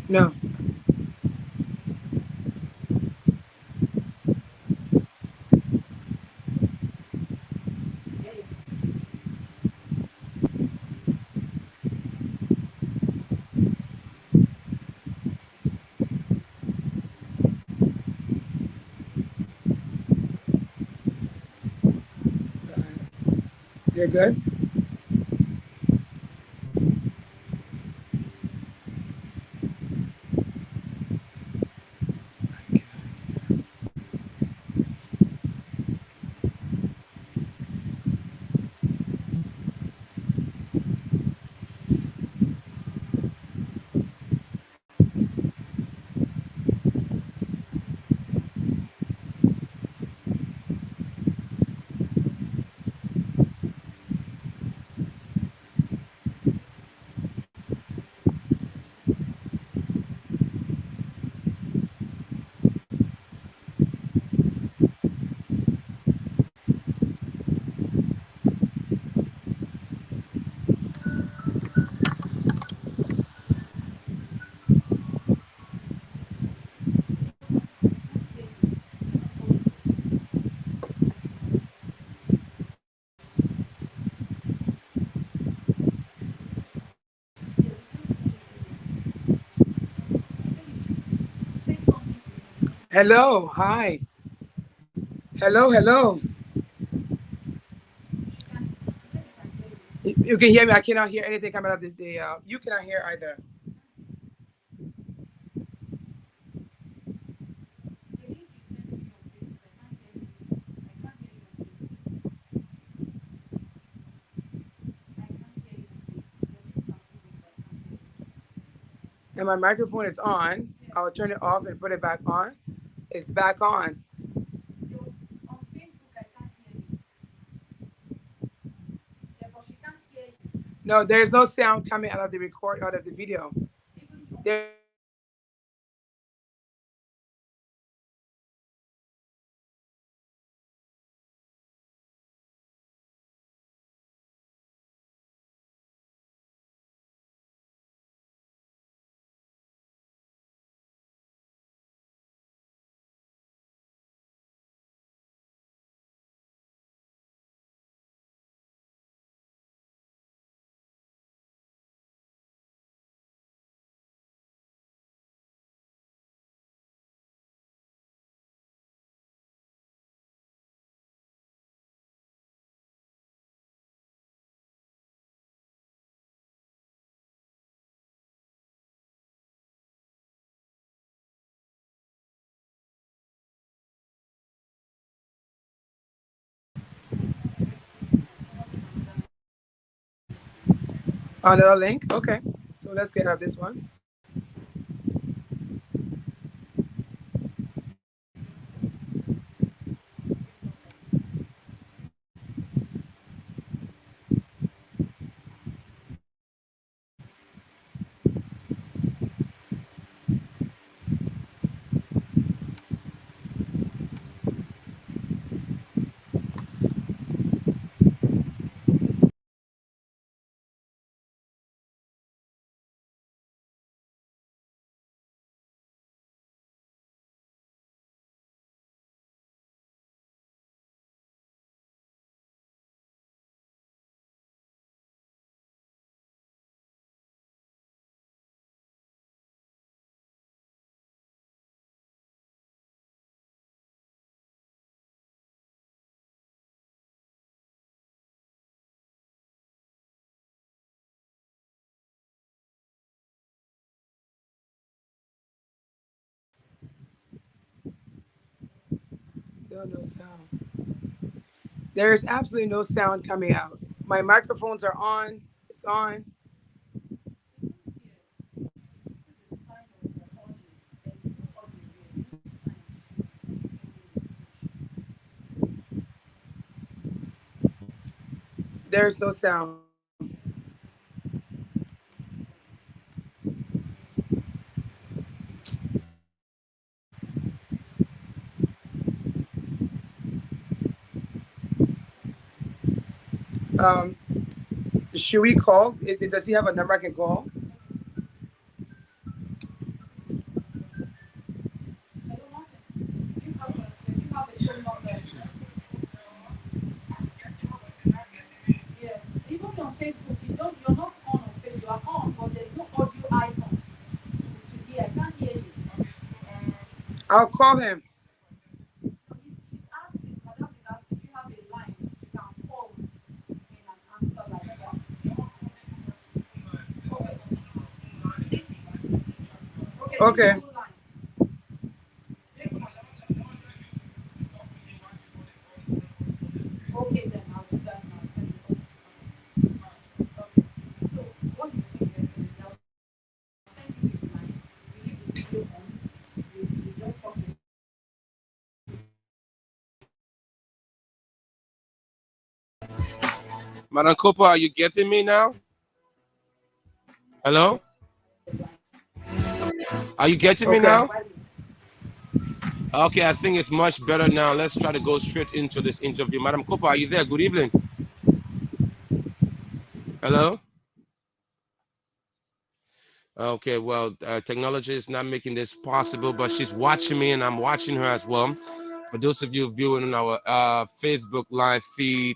No. You're good? Hello. Hi. Hello. Hello. You can hear me. I cannot hear anything coming out of the you cannot hear either. And my microphone is on. I'll turn it off and put it back on. It's back on. No, there's no sound coming out of the record out of the video. There's no sound coming out of the video. Another link. Okay. So let's get out of this one. Still no sound. There's absolutely no sound coming out. My microphones are on. It's on. There's no sound. Um, should we call? Does he have a number I can call? I'll call him. Okay. Madam Cooper, are you getting me now? Hello? Are you getting me Okay. now? Okay, I think it's much better now. Let's try to go straight into this interview. Madam Cooper, are you there? Good evening. Hello? Okay, well, technology is not making this possible, but she's watching me and I'm watching her as well. For those of you viewing on our Facebook live feed,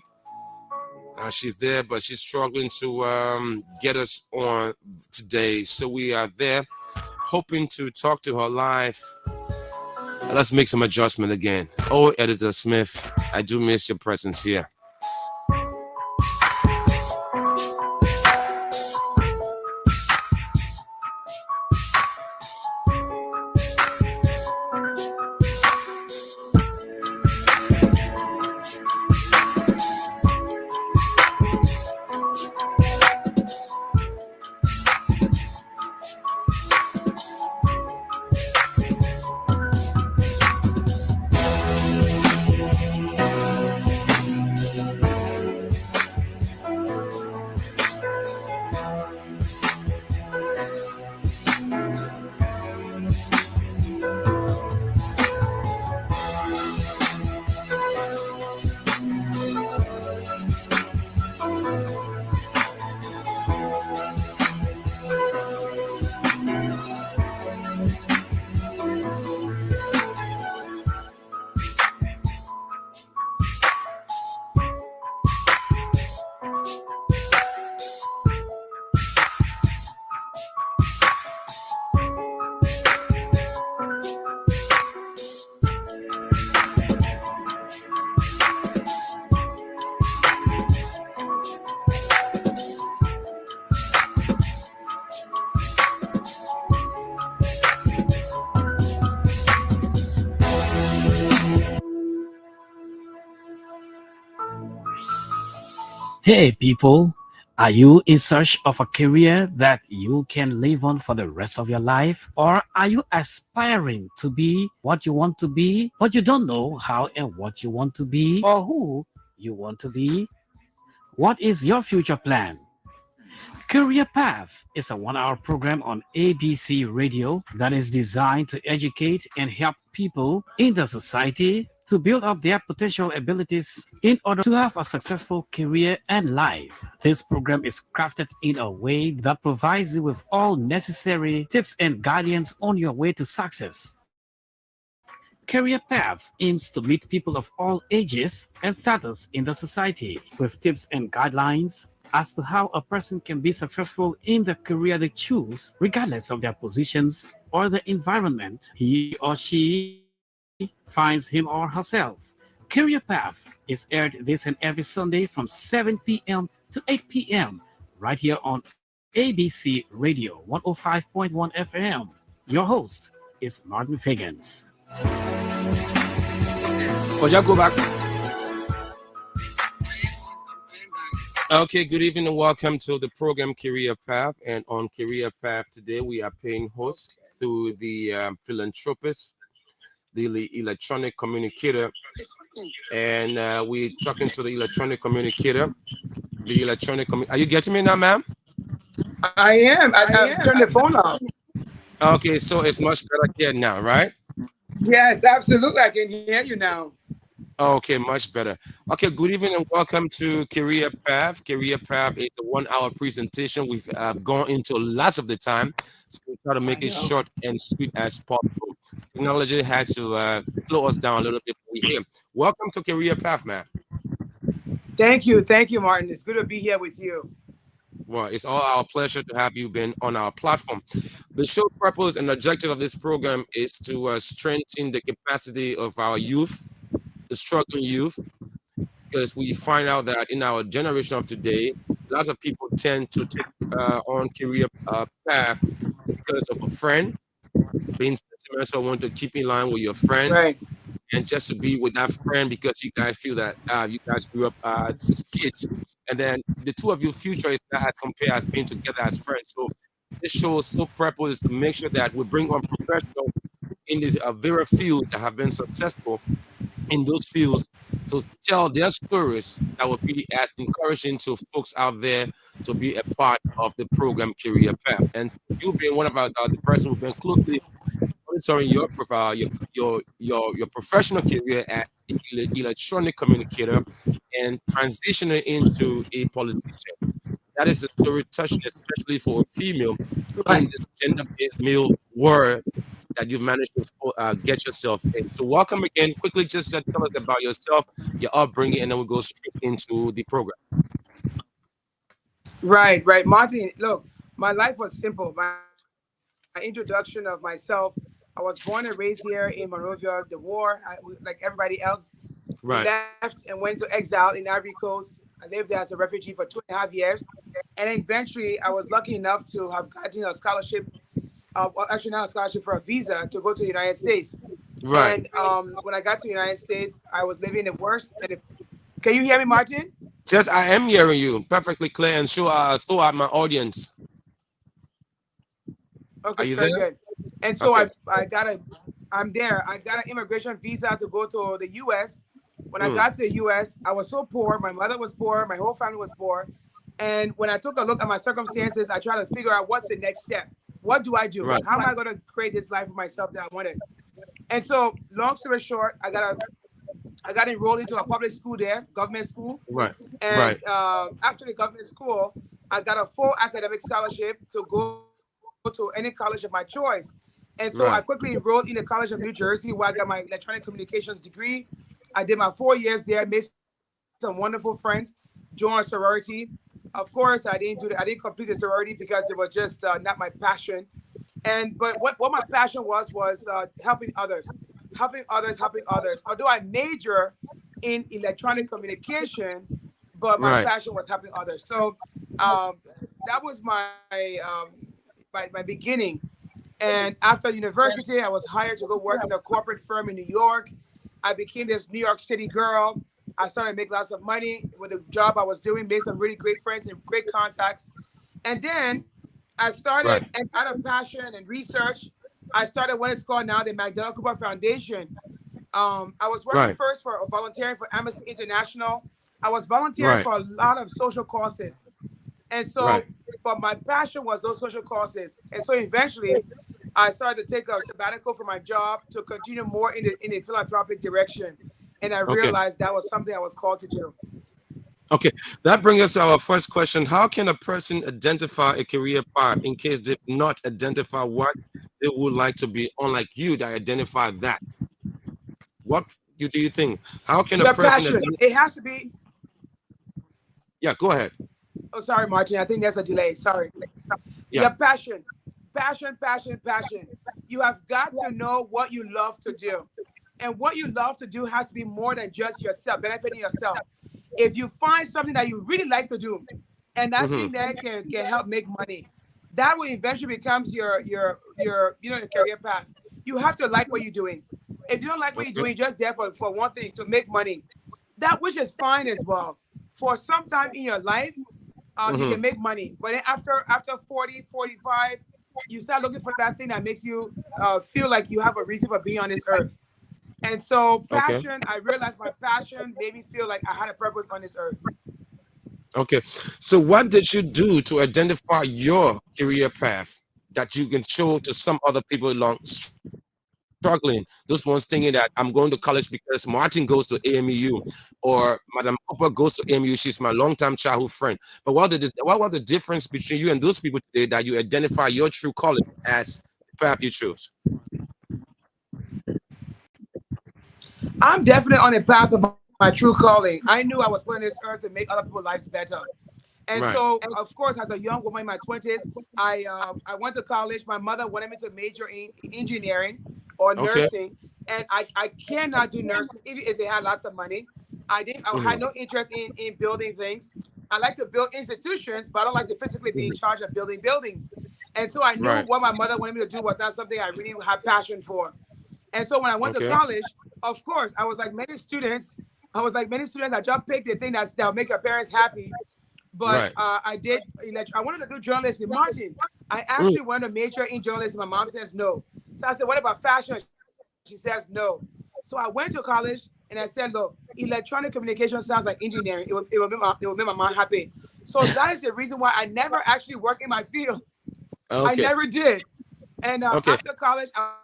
she's there, but she's struggling to get us on today. So we are there hoping to talk to her live. Let's make some adjustment again. Oh, Editor Smith, I do miss your presence here. Hey people, are you in search of a career that you can live on for the rest of your life? Or are you aspiring to be what you want to be, but you don't know how and what you want to be or who you want to be? What is your future plan? Career Path is a 1 hour program on ABC Radio that is designed to educate and help people in the society to build up their potential abilities in order to have a successful career and life. This program is crafted in a way that provides you with all necessary tips and guidance on your way to success. Career Path aims to meet people of all ages and status in the society with tips and guidelines as to how a person can be successful in the career they choose, regardless of their positions or the environment he or she finds him or herself. Career Path is aired this and every Sunday from 7 p.m. to 8 p.m. right here on ABC Radio 105.1 FM. Your host is Martin Fagans. Could you go back? Okay, good evening and welcome to the program Career Path. And on Career Path today, we are paying host through the philanthropist, the electronic communicator, and we're talking to the electronic communicator. Are you getting me now, ma'am? I am. I turned the phone off. Okay, so it's much better here now, right? Yes, absolutely. I can hear you now. Okay, much better. Okay, good evening and welcome to Career Path. Career Path is a 1 hour presentation. We've gone into lots of the time, so we try to make it short and sweet as possible. Technology had to slow us down a little bit. We're here. Welcome to Career Path, man. Thank you, Martin. It's good to be here with you. Well, it's all our pleasure to have you been on our platform. The show purpose and objective of this program is to strengthen the capacity of our youth, the struggling youth, because we find out that in our generation of today, lots of people tend to take on career path because of a friend being sentimental, want to keep in line with your friend, Right. and just to be with that friend because you guys feel that you guys grew up as kids, and then the two of your future is not as compared as being together as friends. So this show is so purpose is to make sure that we bring on professionals in these various fields that have been successful in those fields to tell their stories that will be as encouraging to folks out there to be a part of the program career path. And you being one of the person who've been closely monitoring your profile, your professional career as an electronic communicator and transitioning into a politician. That is a story touching, especially for a female in Right. the gender-based male world that you've managed to get yourself in. So welcome again. Quickly, just tell us about yourself, your upbringing, and then we'll go straight into the program. Right, right. Martin, look, my life was simple. My introduction of myself, I was born and raised here in Monrovia. The war, like everybody else, we left and Right, went to exile in Ivory Coast. I lived there as a refugee for 2.5 years. And then eventually, I was lucky enough to have gotten a scholarship, well, actually not a scholarship, for a visa to go to the United States. right. And when I got to the United States, I was living the worst. Can you hear me, Martin? Just I am hearing you perfectly clear and sure. So are my audience. Are Okay, you very there? good. And so Okay. I'm there. I got an immigration visa to go to the US. When I Mm, got to the US, I was so poor. My mother was poor. My whole family was poor. And when I took a look at my circumstances, I tried to figure out what's the next step. What do I do? right, How am I going to create this life for myself that I wanted? And so, long story short, I got enrolled into a public school there, government school. right, And right, after the government school, I got a full academic scholarship to go to any college of my choice. And so I quickly enrolled right, in the College of New Jersey, where I got my electronic communications degree. I did my 4 years there, made some wonderful friends, joined a sorority. Of course, I didn't complete the sorority because it was just not my passion. But what my passion was helping others, helping others. Although I major in electronic communication, but my right, passion was helping others. So um, that was my beginning. And after university, I was hired to go work in a corporate firm in New York. I became this New York City girl. I started to make lots of money with the job I was doing, made some really great friends and great contacts. And then I started, right, and out of passion and research, I started what is called now the Magdalena Cooper Foundation. I was working right, first for volunteering for Amnesty International. I was volunteering right, for a lot of social causes. And right. so, but my passion was those social causes. And so eventually, I started to take a sabbatical from my job to continue more in the philanthropic direction. And I Okay. realized that was something I was called to do. Okay, that brings us to our first question. How can a person identify a career path in case they've not identified what they would like to be, unlike you that identify that? What do you think? How can a Your person passion, identify? it has to be. Yeah, go ahead. Oh, sorry, Martin. I think there's a delay. Sorry. Yeah. Your passion, passion. You have got to know what you love to do. And what you love to do has to be more than just yourself, benefiting yourself. If you find something that you really like to do, and that Mm-hmm. thing that can help make money, that will eventually becomes your your career path. You have to like what you're doing. If you don't like what you're Okay. doing, just there for one thing to make money, that which is fine as well. For some time in your life, you Mm-hmm. can make money. But then after 40, 45, you start looking for that thing that makes you feel like you have a reason for being on this earth. And so Okay. passion, I realized my passion made me feel like I had a purpose on this earth. Okay. So, what did you do to identify your career path that you can show to some other people along struggling? Those ones thinking that I'm going to college because Martin goes to AMU or Madam Cooper goes to AMU. She's my longtime childhood friend. But what was the difference between you and those people today that you identify your true calling as the path you choose? I'm definitely on the path of my true calling. I knew I was put on this earth to make other people's lives better. And Right. so, of course, as a young woman in my 20s, I went to college. My mother wanted me to major in engineering or Okay. nursing, and I cannot do nursing even if they had lots of money. I Hmm. had no interest in building things. I like to build institutions, but I don't like to physically be in charge of building buildings. And so I knew Right. what my mother wanted me to do was not something I really had passion for. And so when I went to Okay. college, of course, I was like many students. I was like many students that just picked the thing that'll make your parents happy. But Right. I did. I wanted to do journalism. Imagine, I Mm. actually wanted to major in journalism. My mom says no. So I said, "What about fashion?" She says no. So I went to college and I said, "Look, electronic communication sounds like engineering. It will make my mom happy." So that is the reason why I never actually worked in my field. I Okay. never did. And Okay. after college, I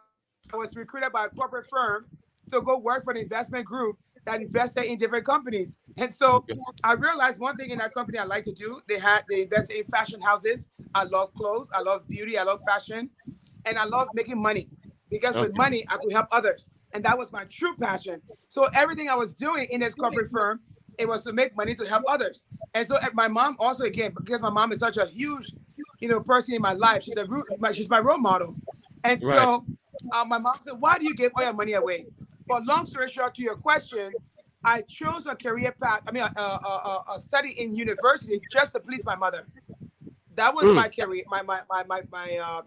was recruited by a corporate firm to go work for the investment group that invested in different companies. And so Okay. I realized one thing in that company I like to do. They invested in fashion houses. I love clothes. I love beauty. I love fashion, and I love making money because with Okay. money I could help others, and that was my true passion. So everything I was doing in this corporate firm, it was to make money to help others. And so my mom also, again, because my mom is such a huge, person in my life. She's my role model. And Right. so my mom said, "Why do you give all your money away?" But long story short, to your question, I chose a career path. I mean, a study in university just to please my mother. That was Mm. my career,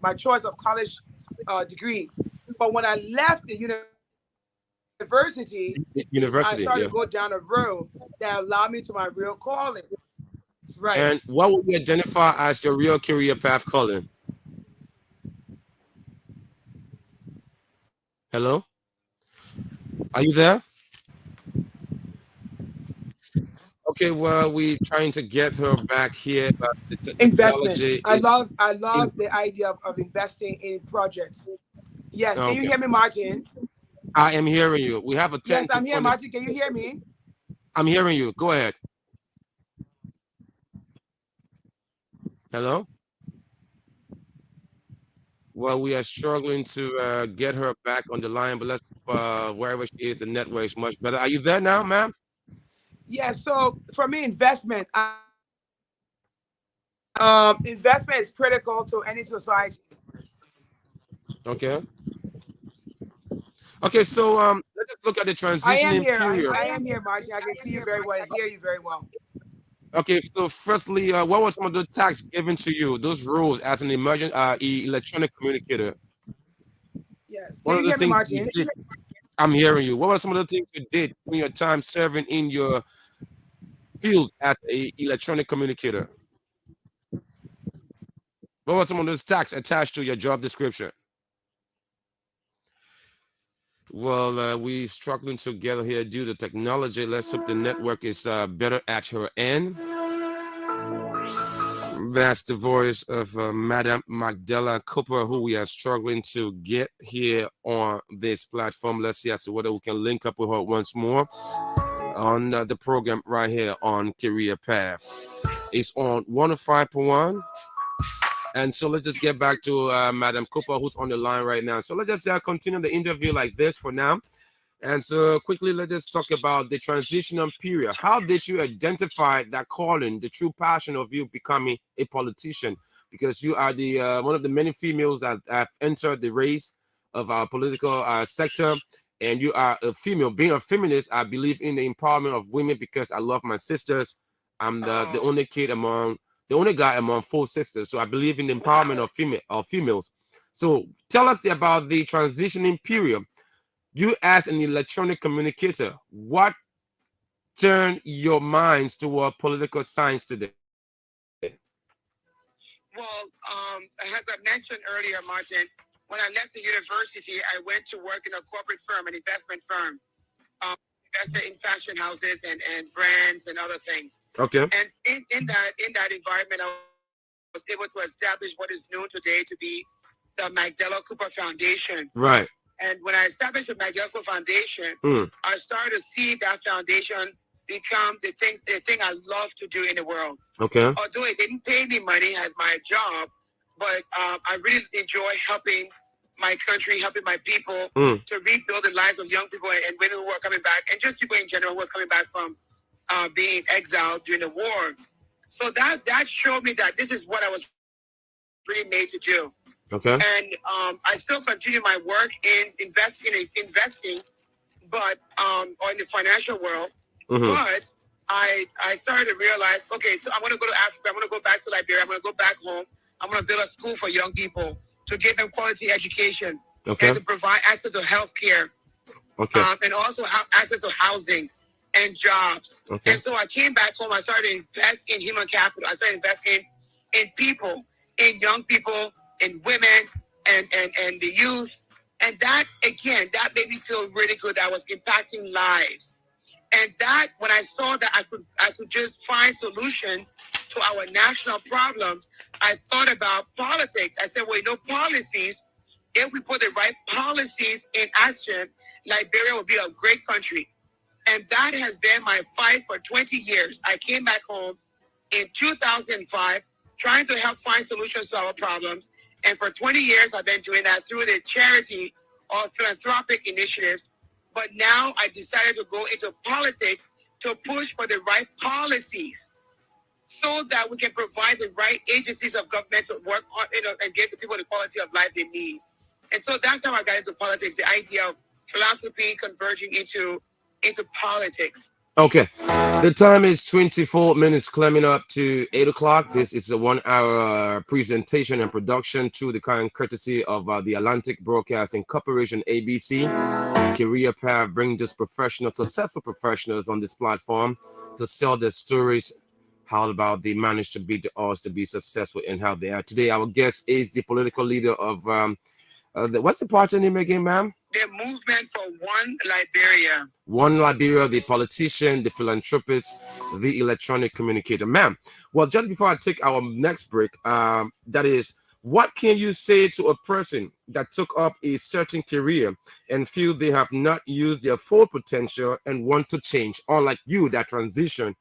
my choice of college degree. But when I left the university, I started to go University. down a Yeah. road that allowed me to my real calling. Right. And what would you identify as your real career path, Colin? Hello? Are you there? Okay, well, we trying to get her back here. The Investment. technology I is love I in. love the idea of investing in projects. Yes. Can you Okay, hear me, Martin? I am hearing you. We have a Yes, 10 to I'm here, 20. Martin. Can you hear me? I'm hearing you. Go ahead. Hello? Well, we are struggling to get her back on the line, but let's wherever she is, the network is much better. Are you there now, ma'am? Yeah. So for me, investment is critical to any society. Okay. Okay, so let's just look at the I am transitioning here. period. I am here, Martin. I can see you very well and hear you very well. Okay, so firstly, what were some of the tasks given to you, those roles as an emergent electronic communicator? Yes. Can One you of the hear me, things you Martin? did, I'm hearing you. What were some of the things you did in your time serving in your field as a electronic communicator? What were some of those tasks attached to your job description? Well, we struggling together here due to technology. Let's hope the network is better at her end. That's the voice of Madam Magdala Cooper, who we are struggling to get here on this platform. Let's see as to whether we can link up with her once more on the program right here on Career Path. It's on 105.1. And so let's just get back to Madam Cooper, who's on the line right now. So let's just continue the interview like this for now. And so quickly, let's just talk about the transitional period. How did you identify that calling, the true passion of you becoming a politician? Because you are the one of the many females that have entered the race of our political sector, and you are a female. Being a feminist, I believe in the empowerment of women because I love my sisters. I'm the only kid among the only guy among four sisters, so I believe in the empowerment of females. So tell us about the transitioning period. You as an electronic communicator, what turned your minds toward political science today? Well, as I mentioned earlier, Martin, when I left the university, I went to work in a corporate firm, an investment firm, um, invested in fashion houses and brands and other things. Okay. And in that environment, I was able to establish what is known today to be the Magdala Cooper Foundation. Right. And when I established the Magdala Cooper Foundation, I started to see that foundation become the thing I love to do in the world. Okay. Although it didn't pay me money as my job, but I really enjoy helping my country, helping my people to rebuild the lives of young people and women who are coming back, and just people in general who are coming back from being exiled during the war. So that showed me that this is what I was really made to do. Okay. And I still continue my work in investing, but or in the financial world. But I started to realize, okay, so I'm gonna go to Africa. I'm gonna go back to Liberia. I'm gonna go back home. I'm gonna build a school for young people to give them quality education and to provide access to health care. And also have access to housing and jobs. And so I came back home. I started to invest in human capital. I started investing in people, in young people, in women, and the youth. And that, again, that made me feel really good. That I was impacting lives. And that, when I saw that I could just find solutions to our national problems, I thought about politics. I said, well, policies, if we put the right policies in action, Liberia will be a great country. And that has been my fight for 20 years. I came back home in 2005, trying to help find solutions to our problems. And for 20 years, I've been doing that through the charity or philanthropic initiatives. But now I decided to go into politics to push for the right policies so that we can provide the right agencies of government to work on, and give the people the quality of life they need. And so that's how I got into politics, the idea of philanthropy converging into politics. Okay. The time is 24 minutes, climbing up to 8 o'clock. This is a 1 hour presentation and production through the kind courtesy of the Atlantic Broadcasting Corporation, ABC. Career Path bring just successful professionals on this platform to sell their stories, how about they managed to beat the odds to be successful in how they are today. Our guest is the political leader of what's the party name again, ma'am? The Movement for One Liberia. One Liberia, the politician, the philanthropist, the electronic communicator. Ma'am, well, just before I take our next break, that is, what can you say to a person that took up a certain career and feel they have not used their full potential and want to change, or like you that transition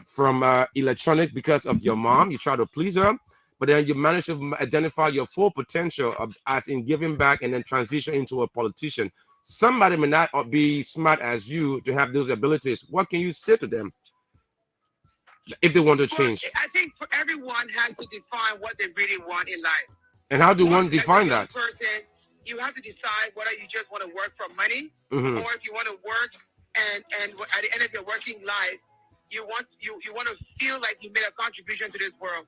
from electronic because of your mom, you try to please her, but then you manage to identify your full potential as in giving back and then transition into a politician. Somebody may not be smart as you to have those abilities. What can you say to them if they want to change? I think everyone has to define what they really want in life. And how do one define that? Person, you have to decide whether you just want to work for money, or if you want to work and at the end of your working life, you want to feel like you made a contribution to this world.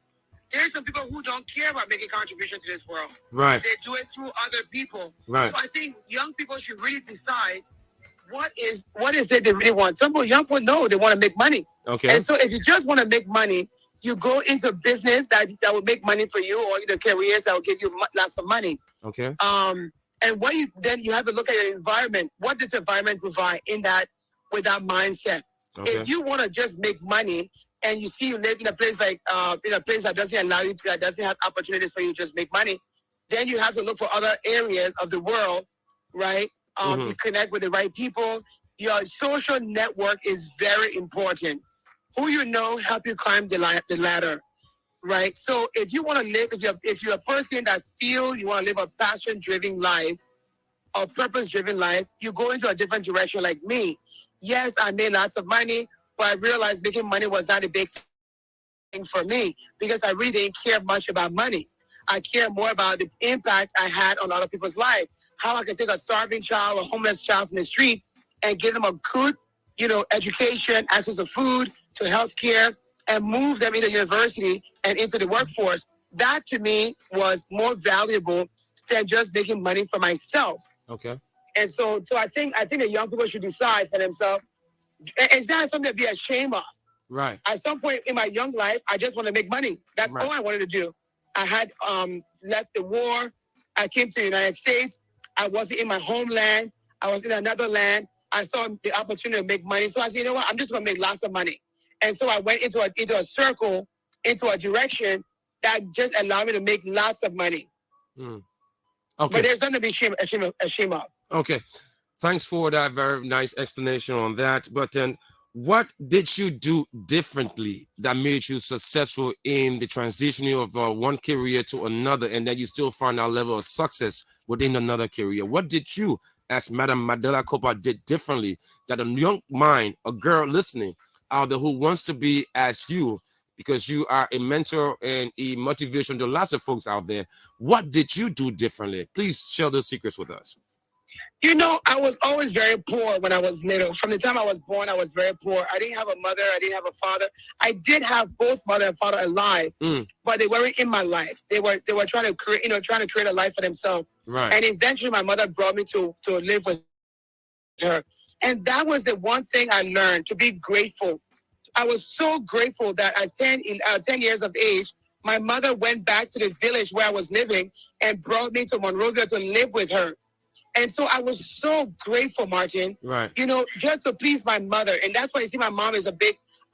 There's some people who don't care about making contribution to this world. Right. They do it through other people. Right. So I think young people should really decide what is it they really want. Some young people know they want to make money. Okay. And so if you just want to make money, you go into business that will make money for you, or either careers that will give you lots of money. Okay. And then you have to look at your environment. What does the environment provide with that mindset? Okay. If you want to just make money, and you see you live in a place like in a place that doesn't allow you, that doesn't have opportunities for you to just make money, then you have to look for other areas of the world, right? You connect with the right people. Your social network is very important. Who you know help you climb the ladder, right? So if you want to live, if you're a person that feels you want to live a passion-driven life, or purpose-driven life, you go into a different direction. Like me, yes, I made lots of money, but I realized making money was not a big thing for me because I really didn't care much about money. I care more about the impact I had on other people's life. How I can take a starving child, a homeless child from the street, and give them a good, education, access to food, to health care, and move them into university and into the workforce. That to me was more valuable than just making money for myself. Okay. And so I think that young people should decide for themselves. It's not something to be ashamed of. Right. At some point in my young life, I just want to make money. That's all I wanted to do. I had left the war. I came to the United States. I wasn't in my homeland. I was in another land. I saw the opportunity to make money. So I said, you know what? I'm just going to make lots of money. And so I went into a circle, into a direction that just allowed me to make lots of money. Okay. But there's nothing to be ashamed of. Okay. Thanks for that very nice explanation on that. But then what did you do differently that made you successful in the transitioning of one career to another, and that you still find that level of success within another career? What did you, as Madam Mandela Kopa, did differently that a young mind, a girl listening out there who wants to be as you, because you are a mentor and a motivation to lots of folks out there. What did you do differently? Please share those secrets with us. You know, I was always very poor when I was little. From the time I was born, I was very poor. I didn't have a mother. I didn't have a father. I did have both mother and father alive, but they weren't in my life. They were trying to create, trying to create a life for themselves. Right. And eventually, my mother brought me to live with her. And that was the one thing I learned, to be grateful. I was so grateful that at 10 years of age, my mother went back to the village where I was living and brought me to Monrovia to live with her. And so I was so grateful, Martin, Right. Just to please my mother. And that's why you see my mom is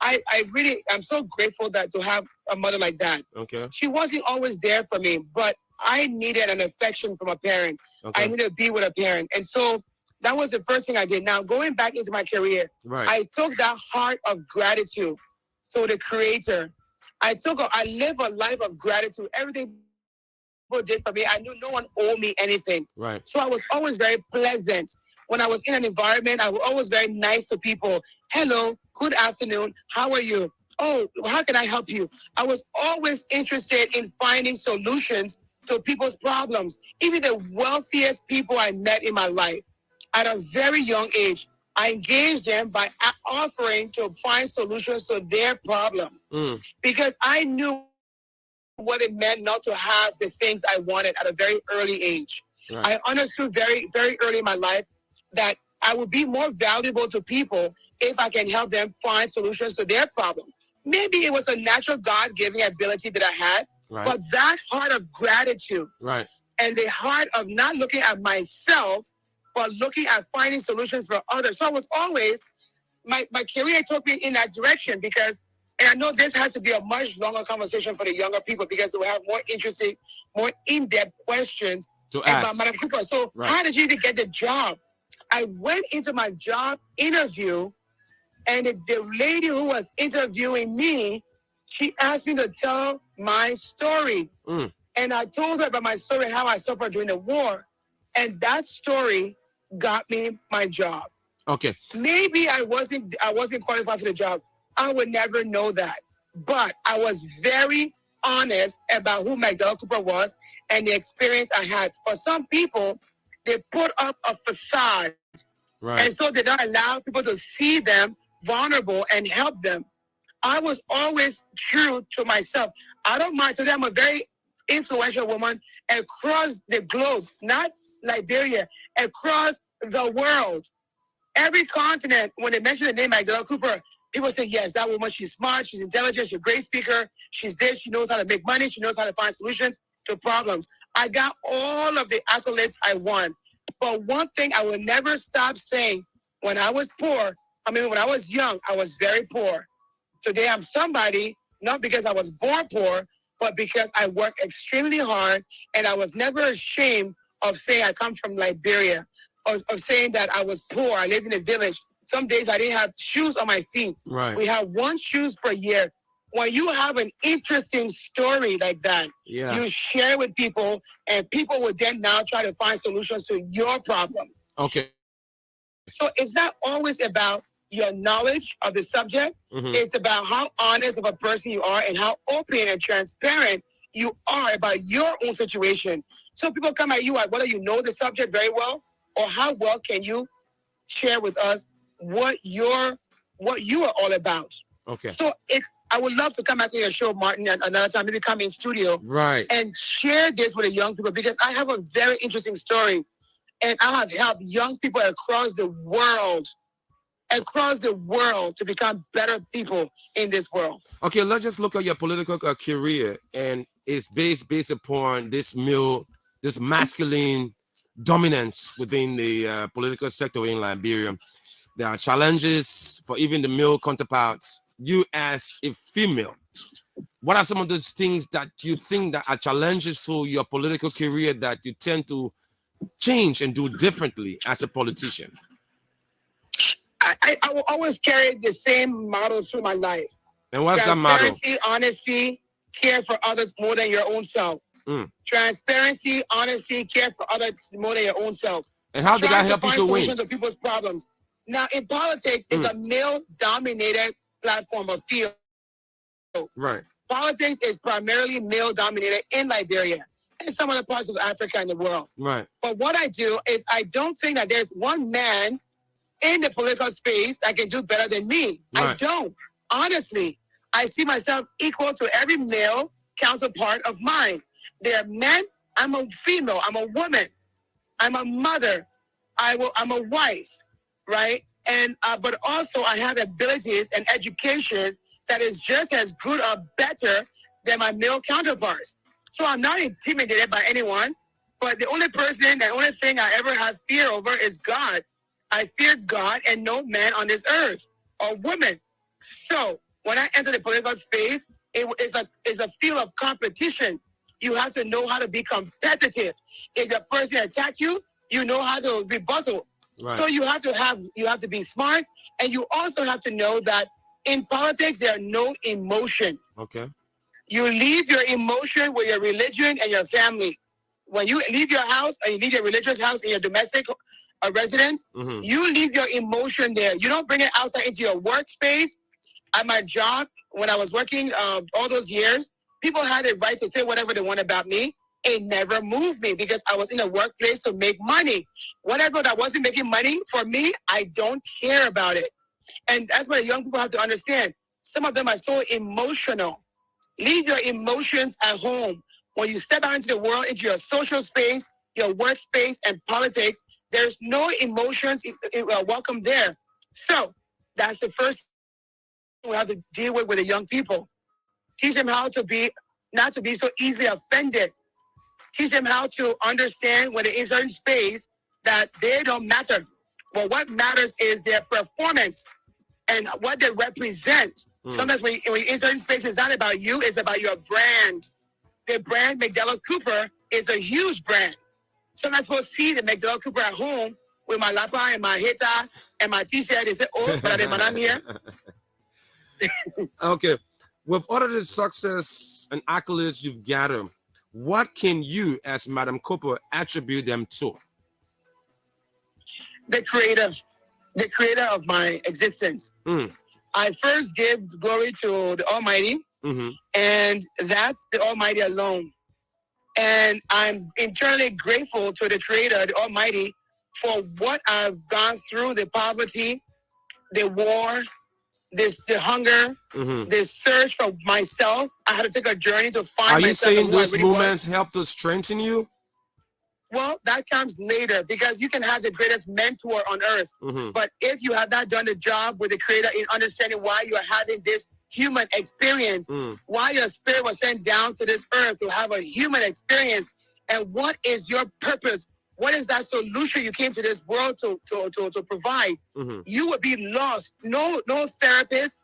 I'm so grateful that to have a mother like that. Okay. She wasn't always there for me, but I needed an affection from a parent. Okay. I needed to be with a parent. And so that was the first thing I did. Now, going back into my career, Right. I took that heart of gratitude to the Creator. I live a life of gratitude. Everything people did for me, I knew no one owed me anything. Right. So I was always very pleasant. When I was in an environment, I was always very nice to people. Hello, good afternoon, how are you? Oh, how can I help you? I was always interested in finding solutions to people's problems. Even the wealthiest people I met in my life, at a very young age, I engaged them by offering to find solutions to their problem. Because I knew what it meant not to have the things I wanted at a very early age. Right. I understood very, very early in my life that I would be more valuable to people if I can help them find solutions to their problem. Maybe it was a natural God-given ability that I had, Right. but that heart of gratitude, Right. and the heart of not looking at myself, but looking at finding solutions for others. So I was always, my career took me in that direction because, and I know this has to be a much longer conversation for the younger people because they will have more interesting, more in-depth questions To about ask. Madam Cooper. So Right. how did you even get the job? I went into my job interview, and the lady who was interviewing me, she asked me to tell my story. And I told her about my story and how I suffered during the war. And that story got me my job. Okay. Maybe I wasn't qualified for the job. I would never know that. But I was very honest about who McDowell Cooper was and the experience I had. For some people, they put up a facade. Right. And so they don't allow people to see them vulnerable and help them. I was always true to myself. I don't mind. Today, I'm a very influential woman across the globe, not Liberia, across the world. Every continent, when they mention the name Magdalena Cooper, people say, yes, that woman, she's smart, she's intelligent, she's a great speaker, she's this, she knows how to make money, she knows how to find solutions to problems. I got all of the accolades I want. But one thing I will never stop saying, when I was when I was young, I was very poor. Today, I'm somebody, not because I was born poor, but because I worked extremely hard, and I was never ashamed of saying I come from Liberia, of saying that I was poor. I lived in a village. Some days I didn't have shoes on my feet. Right. We have one shoes per year. When you have an interesting story like that, you share with people, and people will then now try to find solutions to your problem. Okay. So it's not always about your knowledge of the subject. It's about how honest of a person you are and how open and transparent you are about your own situation. So people come at you like, whether you know the subject very well or how well can you share with us what you are all about. Okay. So I would love to come back to your show, Martin, at another time, maybe come in studio. Right. And share this with the young people because I have a very interesting story. And I have helped young people across the world to become better people in this world. Okay, let's just look at your political career, and it's based upon this masculine dominance within the political sector in Liberia. There are challenges for even the male counterparts. You as a female, what are some of those things that you think that are challenges to your political career that you tend to change and do differently as a politician? I will always carry the same model through my life. And what's that model? Transparency, honesty, care for others more than your own self. Transparency, honesty, care for others more than your own self. And how did that help you to win? Solutions to people's problems. Now, in politics, it's a male-dominated platform or field. Right. Politics is primarily male dominated in Liberia and some other parts of Africa and the world. Right. But what I do is I don't think that there's one man in the political space that can do better than me. Right. I don't. Honestly, I see myself equal to every male counterpart of mine. They're men. I'm a female. I'm a woman. I'm a mother. I'm a wife, right? And but also I have abilities and education that is just as good or better than my male counterparts. So I'm not intimidated by anyone. But the only thing I ever have fear over is God. I fear God and no man on this earth or woman. So when I enter the political space, it is a field of competition. You have to know how to be competitive. If the person attack you, you know how to rebuttal. Right. So you have to be smart, and you also have to know that in politics there are no emotion. Okay. You leave your emotion with your religion and your family. When you leave your house and you leave your religious house in your domestic residence, you leave your emotion there. You don't bring it outside into your workspace. At my job, when I was working all those years, people had the right to say whatever they want about me. It never moved me because I was in a workplace to make money. Whatever that wasn't making money for me, I don't care about it. And that's what young people have to understand. Some of them are so emotional. Leave your emotions at home. When you step out into the world, into your social space, your workspace, and politics, there's no emotions welcome there. So that's the first thing we have to deal with the young people. Teach them how to not to be so easily offended. Teach them how to understand when they're in a certain space that they don't matter. But what matters is their performance and what they represent. Sometimes when you're in certain spaces, it's not about you, it's about your brand. The brand McDellar Cooper is a huge brand. Sometimes people see the McDellar Cooper at home with my lapa and my hita and my t-shirt. They say, oh, but I'm here. Okay. With all of the success and accolades you've gathered, what can you, as Madam Cooper, attribute them to? The creator of my existence. I first give glory to the Almighty, and that's the Almighty alone. And I'm eternally grateful to the Creator, the Almighty, for what I've gone through, the poverty, the war, the hunger, the search for myself. I had to take a journey to find myself. Are you saying those really moments helped to strengthen you? Well, that comes later because you can have the greatest mentor on earth. But if you have not done the job with the Creator in understanding why you are having this human experience, why your spirit was sent down to this earth to have a human experience, and what is your purpose? What is that solution you came to this world to provide? You would be lost. No therapist,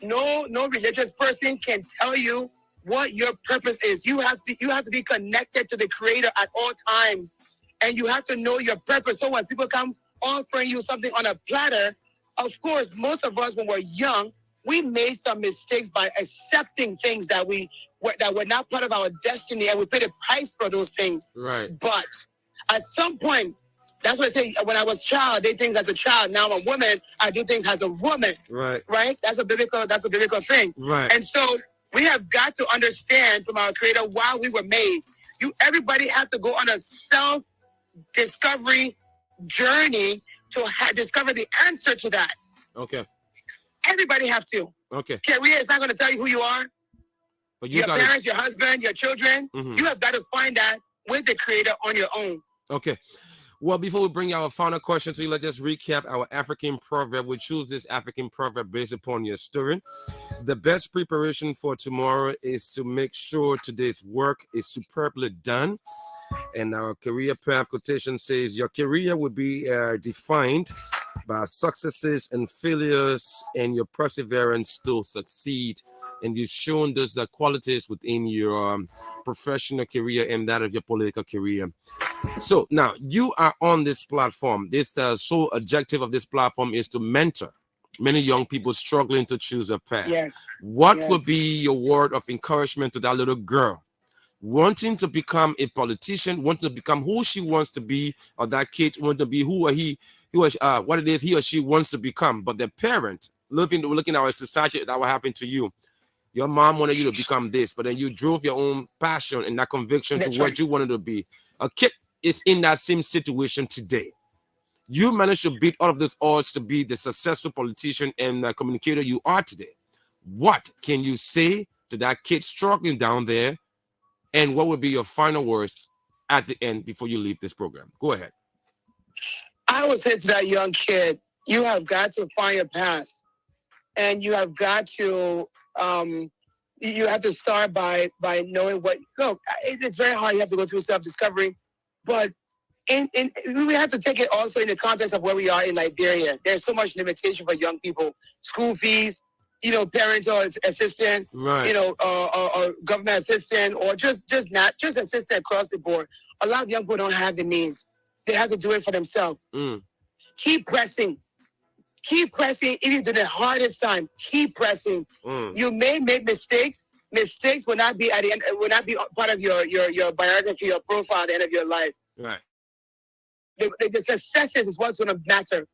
no religious person can tell you what your purpose is. You have to be connected to the Creator at all times, and you have to know your purpose. So when people come offering you something on a platter, of course, most of us when we're young, we made some mistakes by accepting things that were not part of our destiny, and we paid a price for those things. Right. But at some point, that's what I say. When I was a child, I did things as a child. Now I'm a woman, I do things as a woman. Right. Right. That's a biblical thing. Right. And so we have got to understand from our Creator why we were made. Everybody has to go on a self-discovery journey to discover the answer to that. Okay. Everybody have to. Okay. Career is not going to tell you who you are. But your parents, your husband, your children. You have got to find that with the Creator on your own. Okay. Well, before we bring our final question to you, let's just recap our African proverb. We choose this African proverb based upon your story. The best preparation for tomorrow is to make sure today's work is superbly done. And our career path quotation says, your career will be defined by successes and failures, and your perseverance to succeed. And you've shown those qualities within your professional career and that of your political career. So now you are on this platform. This sole objective of this platform is to mentor many young people struggling to choose a path. Yes. What would be your word of encouragement to that little girl wanting to become a politician, wanting to become who she wants to be, or that kid wanting to be what it is he or she wants to become, but the parent looking at our society that will happen to you, Your mom wanted you to become this, but then you drove your own passion and that conviction to That's what right. you wanted to be. A kid is in that same situation today. You managed to beat all of those odds to be the successful politician and communicator you are today. What can you say to that kid struggling down there? And what would be your final words at the end before you leave this program? Go ahead. I would say to that young kid, you have got to find your path, and you have to start by knowing what. Look, it's very hard. You have to go through self-discovery, but we have to take it also in the context of where we are in Liberia. There's so much limitation for young people: school fees, parental assistance, Right. or government assistance, or just assistance across the board. A lot of young people don't have the means. They have to do it for themselves. Mm. Keep pressing. Keep pressing even to the hardest time. Keep pressing. Mm. You may make mistakes. Mistakes will not be at the end. Will not be part of your biography, your profile at the end of your life. Right. The successes is what's going to matter.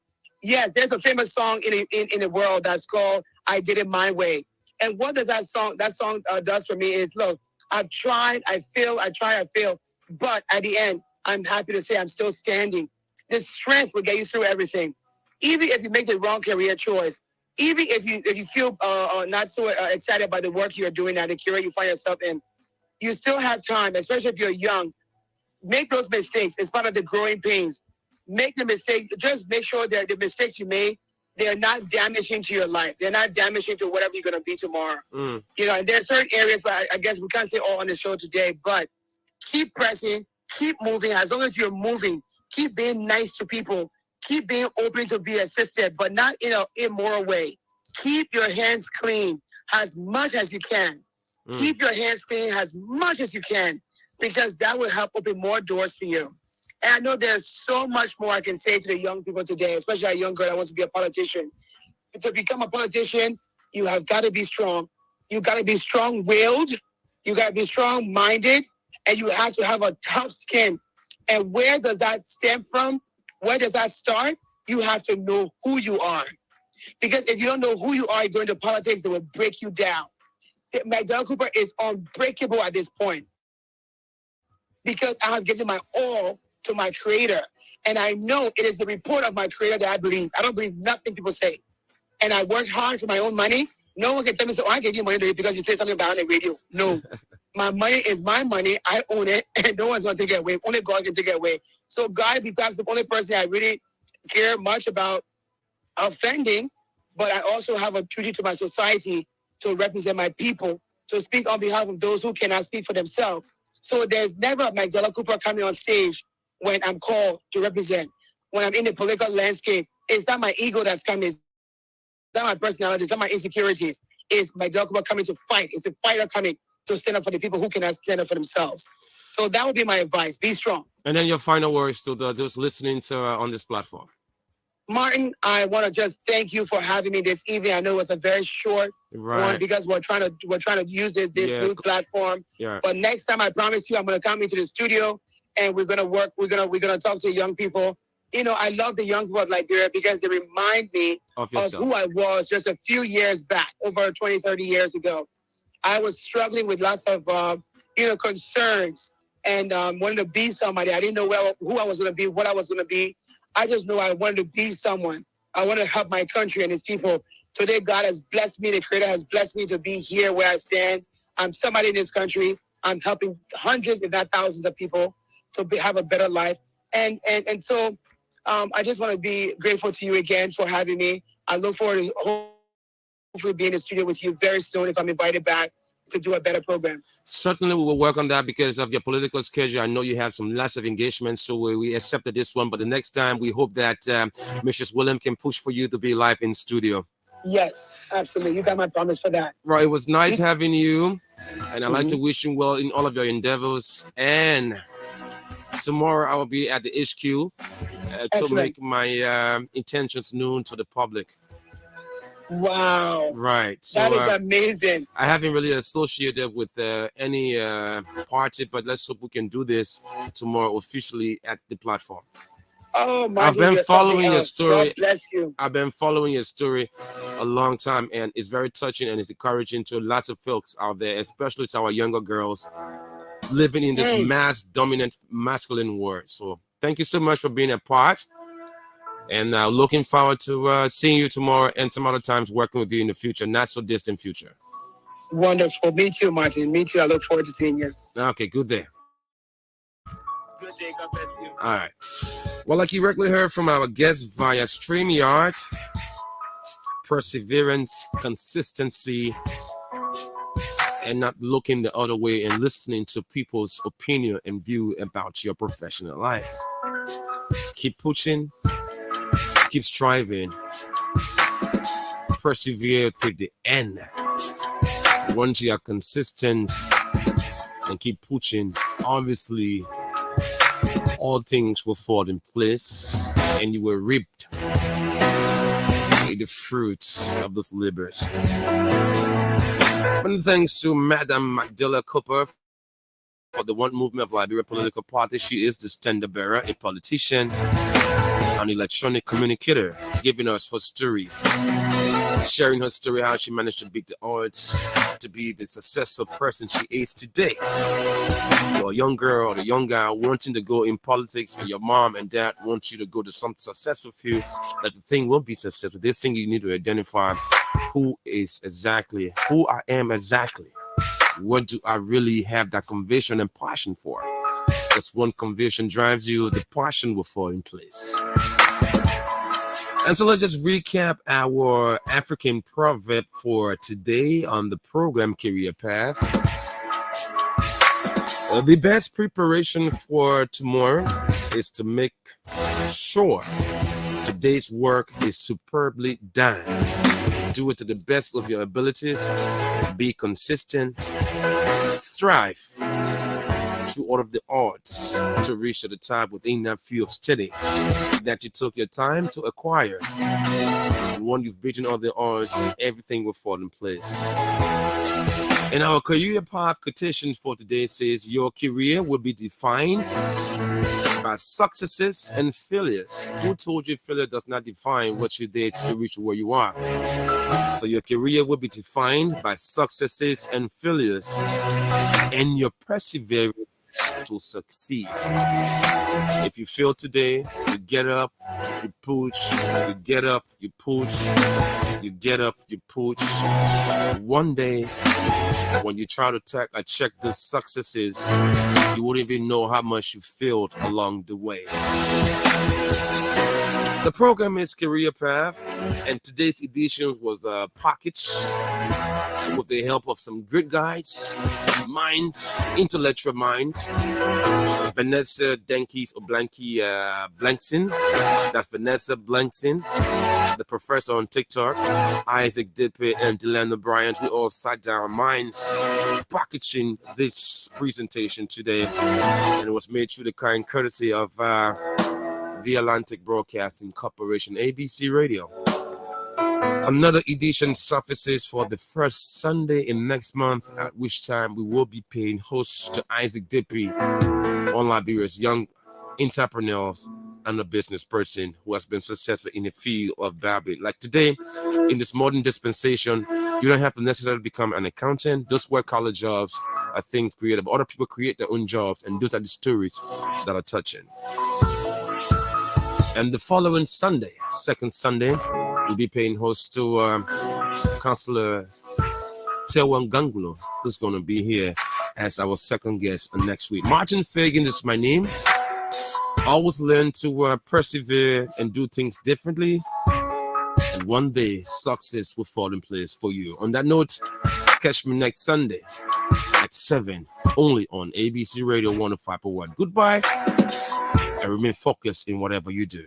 Yes, there's a famous song in the world that's called "I Did It My Way." And what does that song does for me is, look, I've tried, I fail, I try, I fail, but at the end, I'm happy to say I'm still standing. The strength will get you through everything. Even if you make the wrong career choice, even if you feel not so excited by the work you're doing at the career you find yourself in, you still have time, especially if you're young. Make those mistakes. It's part of the growing pains. Make the mistake. Just make sure that the mistakes you made, they're not damaging to your life. They're not damaging to whatever you're going to be tomorrow. Mm. And there are certain areas where I guess we can't say all on the show today, but keep pressing, keep moving. As long as you're moving, keep being nice to people. Keep being open to be assisted, but not in an immoral way. Keep your hands clean as much as you can. Mm. Keep your hands clean as much as you can, because that will help open more doors for you. And I know there's so much more I can say to the young people today, especially a young girl that wants to be a politician. To become a politician, you have got to be strong. You got to be strong-willed. You got to be strong-minded, and you have to have a tough skin. And where does that stem from? Where does that start? You have to know who you are. Because if you don't know who you are, you go into politics that will break you down. Magdalene Cooper is unbreakable at this point, because I have given my all to my creator. And I know it is the report of my creator that I believe. I don't believe nothing people say. And I worked hard for my own money. No one can tell me, so I gave you money because you say something about it on the radio. No. My money is my money. I own it, and no one's going to take it away. Only God can take it away. So God becomes the only person I really care much about offending, but I also have a duty to my society to represent my people, to speak on behalf of those who cannot speak for themselves. So there's never a Magdalene Cooper coming on stage when I'm called to represent. When I'm in the political landscape, it's not my ego that's coming. It's not my personality. It's not my insecurities. It's Magdalene Cooper coming to fight. It's a fighter coming to stand up for the people who cannot stand up for themselves. So that would be my advice. Be strong. And then your final words to those listening to on this platform. Martin, I want to just thank you for having me this evening. I know it was a very short one because we're trying to use this new platform. Yeah. But next time, I promise you, I'm going to come into the studio and we're going to work. We're gonna talk to young people. I love the young people of Liberia because they remind me of who I was just a few years back, over 20, 30 years ago. I was struggling with lots of concerns and wanted to be somebody. I didn't know who I was going to be, what I was going to be. I just know I wanted to be someone. I want to help my country and its people. Today, God has blessed me. The Creator has blessed me to be here where I stand. I'm somebody in this country. I'm helping hundreds, if not thousands of people to have a better life. And so I just want to be grateful to you again for having me. I look forward to hopefully being in the studio with you very soon if I'm invited back to do a better program. Certainly, we will work on that because of your political schedule. I know you have some lots of engagements, so we accepted this one. But the next time, we hope that Mrs. William can push for you to be live in studio. Yes, absolutely. You got my promise for that. Right. It was nice having you, and I'd like to wish you well in all of your endeavors. And tomorrow, I will be at the HQ to make my intentions known to the public. Wow. Right. So, that is amazing. I haven't really associated with any party, but let's hope we can do this tomorrow officially at the platform. Oh, I've Martin, been you're something following your else. God story. bless you. I've been following your story a long time, and it's very touching and it's encouraging to lots of folks out there, especially to our younger girls living in this mass dominant masculine world. So thank you so much for being a part, and looking forward to seeing you tomorrow and some other times working with you in the future, not so distant future. Wonderful. Me too, Martin. Me too. I look forward to seeing you. Okay, good day. Good day. God bless you. All right. Well, like you regularly heard from our guests via StreamYard, perseverance, consistency, and not looking the other way and listening to people's opinion and view about your professional life. Keep pushing, keep striving, persevere to the end. Once you are consistent and keep pushing, obviously all things will fall in place and you will reap the fruits of those labors. Many thanks to Madam Magdala Cooper for the One Movement of Liberia Political Party. She is the standard bearer, a politician, an electronic communicator, giving us her story, sharing her story, how she managed to beat the odds to be the successful person she is today. So a young girl or a young guy wanting to go in politics, or your mom and dad want you to go to some successful field, that the thing will be successful. This thing you need to identify who I am exactly. What do I really have that conviction and passion for? Because one conviction drives you, the passion will fall in place. And so let's just recap our African proverb for today on the program Career Path. The best preparation for tomorrow is to make sure today's work is superbly done. Do it to the best of your abilities. Be consistent. Thrive through all of the odds to reach to the top within that field of study that you took your time to acquire. And when you've beaten all the odds, everything will fall in place. And our career path quotation for today says, your career will be defined by successes and failures. Who told you failure does not define what you did to reach where you are? So your career will be defined by successes and failures, and your perseverance to succeed. If you fail today, you get up, you push, you get up, you push, you get up, you push. One day, when you try to check the successes, you wouldn't even know how much you failed along the way. The program is Career Path, and today's edition was packaged with the help of some good guides, minds, intellectual minds. Vanessa Denkis or Blankson. That's Vanessa Blankson, the professor on TikTok. Isaac Dippe and Delano Bryant. We all sat down minds packaging this presentation today, and it was made through the kind courtesy of the Atlantic Broadcasting Corporation, ABC Radio. Another edition surfaces for the first Sunday in next month, at which time we will be paying host to Isaac Dippe, one of Liberia's young entrepreneurs and a business person who has been successful in the field of barbering. Like today, in this modern dispensation, you don't have to necessarily become an accountant. Those white-collar jobs are things created, but other people create their own jobs, and those are the stories that are touching. And the following Sunday, second Sunday, we'll be paying host to Councillor Tewan Gangulo, who's going to be here as our second guest next week. Martin Fagans is my name. Always learn to persevere and do things differently. And one day, success will fall in place for you. On that note, catch me next Sunday at 7, only on ABC Radio 105.1. Goodbye, and remain focused in whatever you do.